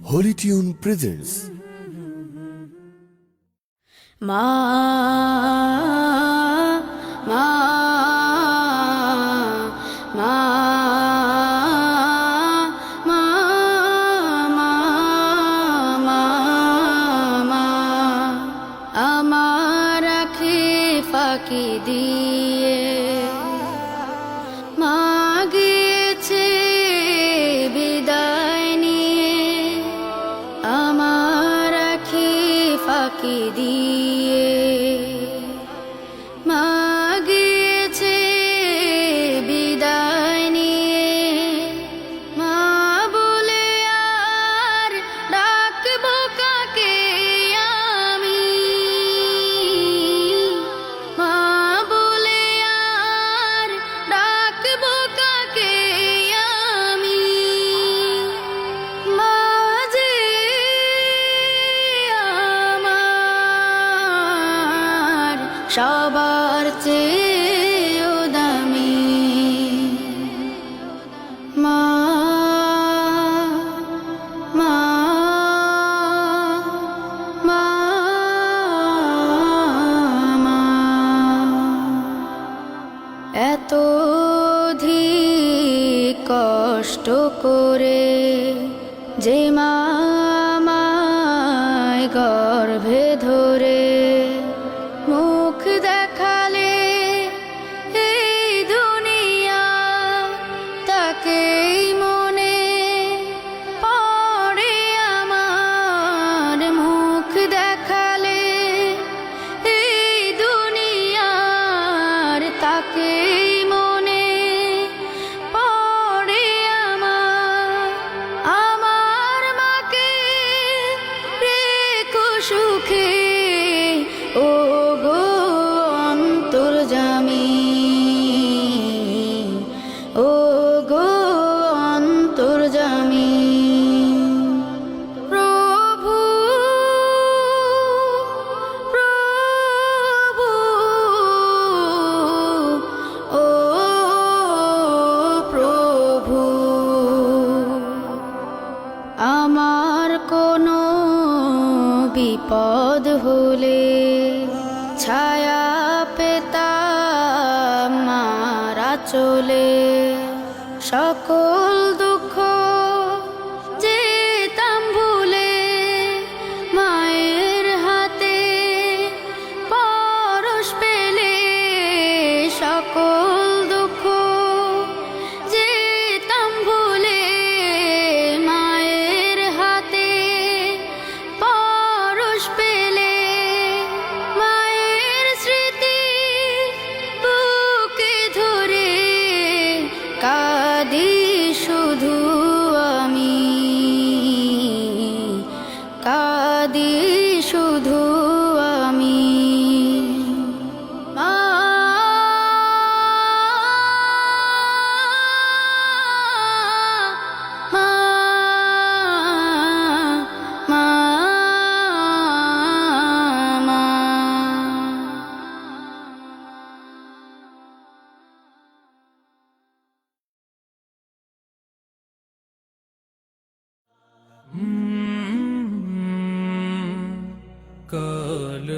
Holy Tune presents মা মা মা মা মা মা আমার আঁখি ফাঁকি দিয়ে মা গিয়েছে বিদায় নিয়ে আমার আঁখি ফাঁকি দিয়ে মা গিয়েছে বিদায় নিয়ে মা বলে আর ডাকবো কাকে আমি মা বলে আর ডাকবো কাকে আমি মা যে আমার সবার চেয়েও দামি মা মা মা মা এত অধিক কষ্ট করে যে মা আমায় গর্ভে ধরে মুখ দেখালে এই দুনিয়া তাকেই মনে পড়ে আমার মুখ দেখালে এই দুনিয়ার তাকেই মনে পড়ে আমার মাকে রেখো সুখে ও গো অন্তর্যামী ও গো অন্তর্যামী প্রভু প্রভু ও প্রভু আমার কোনো বিপদ হলে ছায়া পেতাম মার আঁচলে সকল দুঃখ যেতাম ভুলে মায়ের হাতে পরশ পেলে সকল দুঃখ যেতাম ভুলে মায়ের হাতে পরশ পেলে মায়ের স্মৃতি বুকে ধরে কাঁদি শুধু আমি কাঁদি শুধু আমি মা মা মা মা কাল